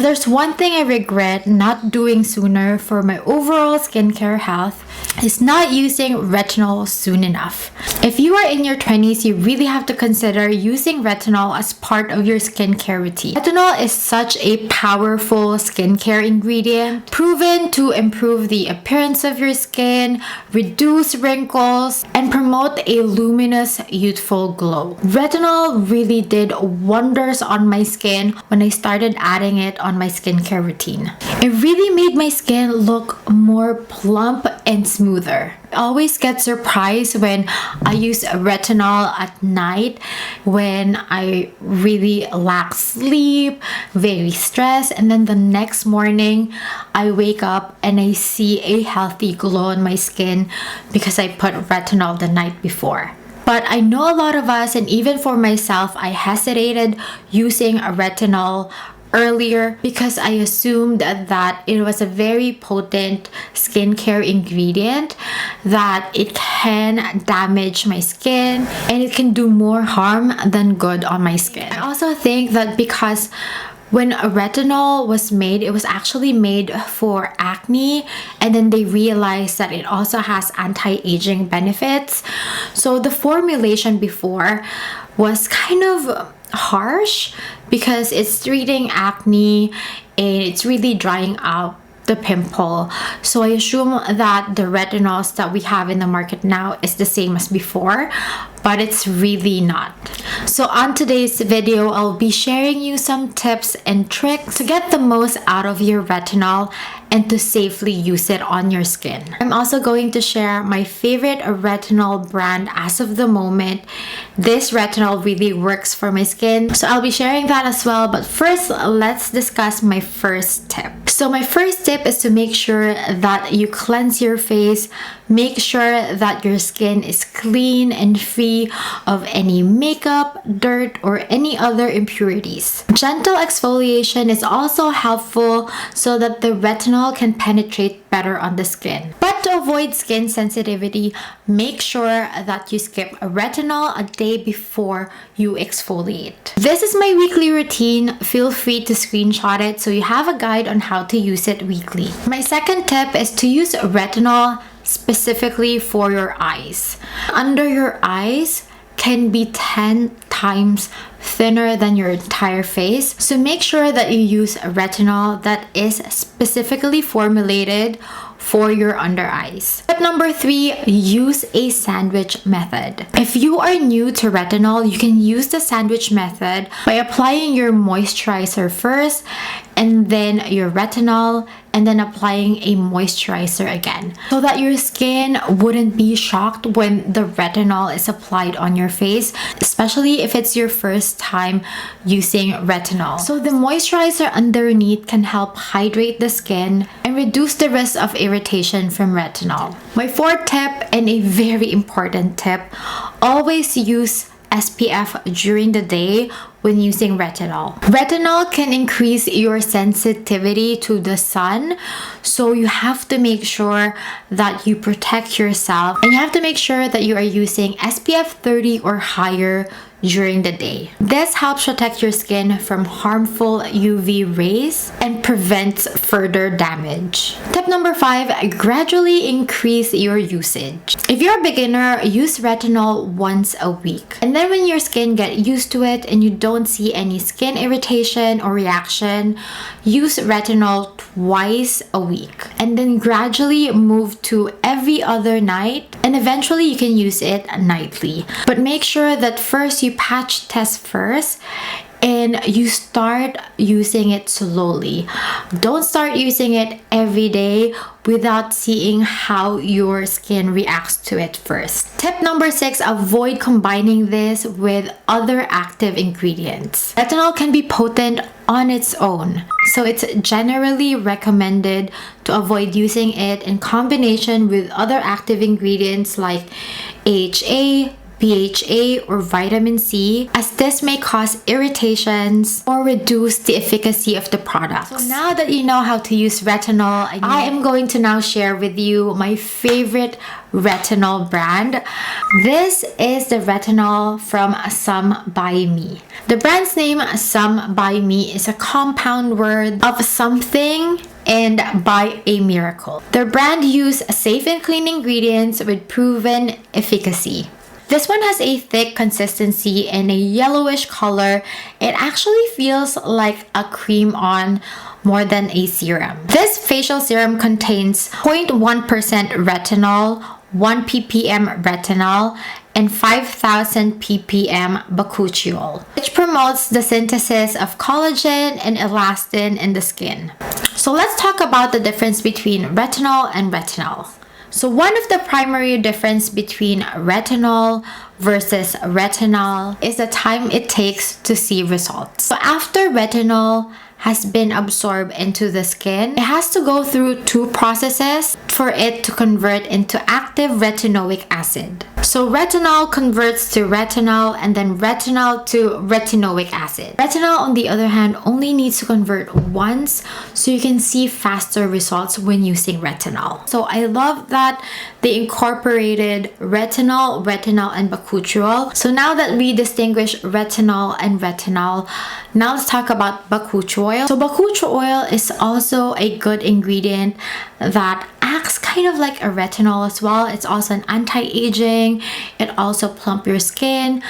If there's one thing I regret not doing sooner for my overall skincare health, is not using retinol soon enough. If you are in your 20s, you really have to consider using retinol as part of your skincare routine. Retinol is such a powerful skincare ingredient, proven to improve the appearance of your skin, reduce wrinkles, and promote a luminous, youthful glow. Retinol really did wonders on my skin when I started adding it on my skincare routine. It really made my skin look more plump and smoother. I always get surprised when I use retinol at night when I really lack sleep, very stressed, and then the next morning I wake up and I see a healthy glow on my skin because I put retinol the night before. But I know a lot of us, and even for myself, I hesitated using a retinol earlier because I assumed that it was a very potent skincare ingredient, that it can damage my skin and it can do more harm than good on my skin. I also think that because when a retinol was made, it was actually made for acne, and then they realized that it also has anti-aging benefits. So the formulation before was kind of harsh because it's treating acne and it's really drying out the pimple. So I assume that the retinols that we have in the market now is the same as before, but it's really not. So on today's video, I'll be sharing you some tips and tricks to get the most out of your retinol and to safely use it on your skin. I'm also going to share my favorite retinol brand as of the moment. This retinol really works for my skin, so I'll be sharing that as well. But first, let's discuss my first tip. So my first tip is to make sure that you cleanse your face. Make sure that your skin is clean and free of any makeup, dirt, or any other impurities. Gentle exfoliation is also helpful so that the retinol can penetrate better on the skin. But to avoid skin sensitivity, make sure that you skip retinol a day before you exfoliate. This is my weekly routine. Feel free to screenshot it so you have a guide on how to use it weekly. My second tip is to use retinol specifically for your eyes. Under your eyes can be 10 times thinner than your entire face. So make sure that you use a retinol that is specifically formulated for your under eyes. Tip number 3, use a sandwich method. If you are new to retinol, you can use the sandwich method by applying your moisturizer first and then your retinol and then applying a moisturizer again, so that your skin wouldn't be shocked when the retinol is applied on your face, especially if it's your first time using retinol. So the moisturizer underneath can help hydrate the skin and reduce the risk of irritation from retinol. My fourth tip, and a very important tip, always use SPF during the day when using retinol. Retinol can increase your sensitivity to the sun, so you have to make sure that you protect yourself, and you have to make sure that you are using SPF 30 or higher during the day. This helps protect your skin from harmful UV rays and prevents further damage. Tip number 5, gradually increase your usage. If you're a beginner, use retinol once a week. And then when your skin gets used to it and you don't see any skin irritation or reaction, use retinol twice a week. And then gradually move to every other night, and eventually you can use it nightly. But make sure that first you patch test first and you start using it slowly. Don't start using it every day without seeing how your skin reacts to it first. Tip number 6, avoid combining this with other active ingredients. Retinol can be potent on its own, so it's generally recommended to avoid using it in combination with other active ingredients like AHA, BHA, or vitamin C, as this may cause irritations or reduce the efficacy of the product. So now that you know how to use retinol, I am going to now share with you my favorite retinol brand. This is the retinol from Some by Me. The brand's name, Some by Me, is a compound word of something and by a miracle. Their brand uses safe and clean ingredients with proven efficacy. This one has a thick consistency and a yellowish color. It actually feels like a cream on more than a serum. This facial serum contains 0.1% retinol, 1 ppm retinol, and 5,000 ppm bakuchiol, which promotes the synthesis of collagen and elastin in the skin. So let's talk about the difference between retinol and retinol. So one of the primary difference between retinol versus retinol is the time it takes to see results. So after retinol has been absorbed into the skin, it has to go through 2 processes for it to convert into active retinoic acid. So retinol converts to retinol and then retinol to retinoic acid. Retinol, on the other hand, only needs to convert once, so you can see faster results when using retinol. So I love that they incorporated retinol, and bakuchiol. So now that we distinguish retinol and retinol, now let's talk about bakuchiol oil. So bakuchiol oil is also a good ingredient that acts kind of like a retinol as well. It's also an anti-aging. It also plump your skin.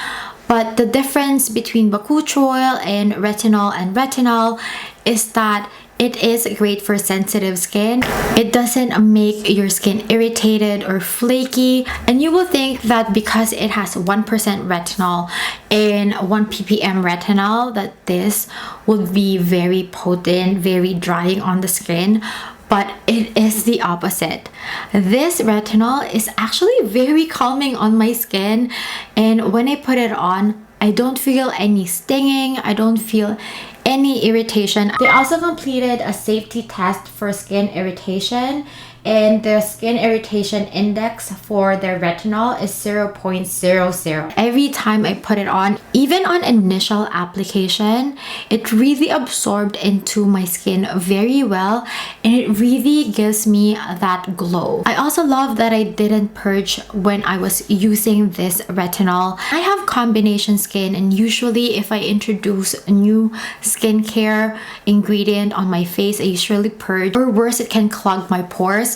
But the difference between bakuchiol oil and retinol is that it is great for sensitive skin. It doesn't make your skin irritated or flaky. And you will think that because it has 1% retinol and 1 ppm retinol, that this would be very potent, very drying on the skin. But it is the opposite. This retinol is actually very calming on my skin. And when I put it on, I don't feel any stinging. I don't feel any irritation. They also completed a safety test for skin irritation, and the skin irritation index for their retinol is 0.00. Every time I put it on, even on initial application, it really absorbed into my skin very well, and it really gives me that glow. I also love that I didn't purge when I was using this retinol. I have combination skin, and usually if I introduce a new skincare ingredient on my face, I usually purge, or worse, it can clog my pores.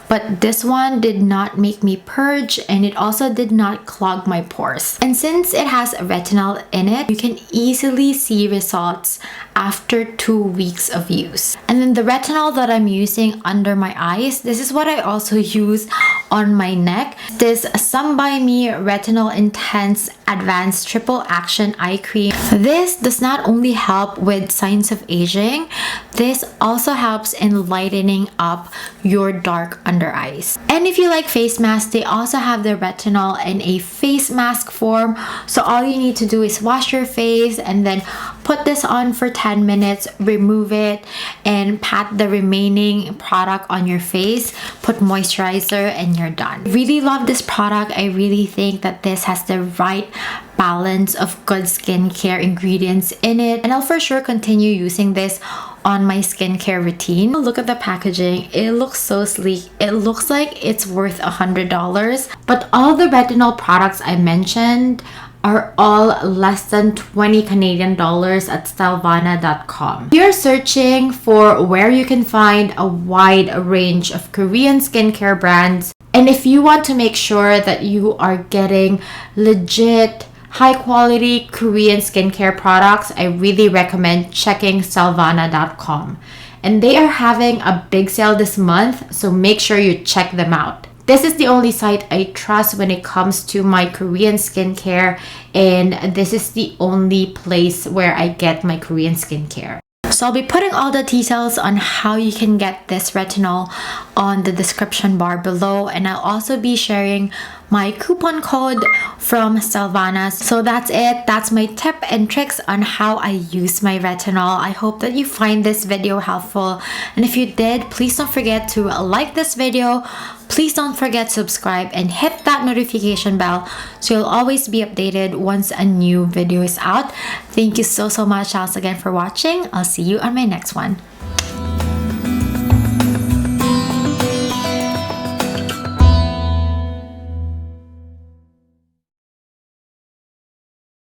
But this one did not make me purge, and it also did not clog my pores. And since it has retinol in it, you can easily see results after 2 weeks of use. And then the retinol that I'm using under my eyes, this is what I also use on my neck. This Some by Me Retinol Intense Advanced Triple Action Eye Cream. This does not only help with signs of aging, this also helps in lightening up your dark under eyes. And if you like face masks, they also have the retinol in a face mask form. So all you need to do is wash your face and then put this on for 10 minutes, remove it, and pat the remaining product on your face, put moisturizer, and you're done. Really love this product. I really think that this has the right balance of good skincare ingredients in it, and I'll for sure continue using this on my skincare routine. Look at the packaging. It looks so sleek. It looks like it's worth $100, but all the retinol products I mentioned are all less than 20 Canadian dollars at stylevana.com. If you're searching for where you can find a wide range of Korean skincare brands, and if you want to make sure that you are getting legit high quality Korean skincare products, I really recommend checking stylevana.com. And they are having a big sale this month, so make sure you check them out. This is the only site I trust when it comes to my Korean skincare, and this is the only place where I get my Korean skincare. So I'll be putting all the details on how you can get this retinol on the description bar below, and I'll also be sharing my coupon code from Sylvanas. So that's it. That's my tip and tricks on how I use my retinol. I hope that you find this video helpful, and if you did, please don't forget to like this video. Please don't forget to subscribe and hit that notification bell so you'll always be updated once a new video is out. Thank you so much once again for watching. I'll see you on my next one.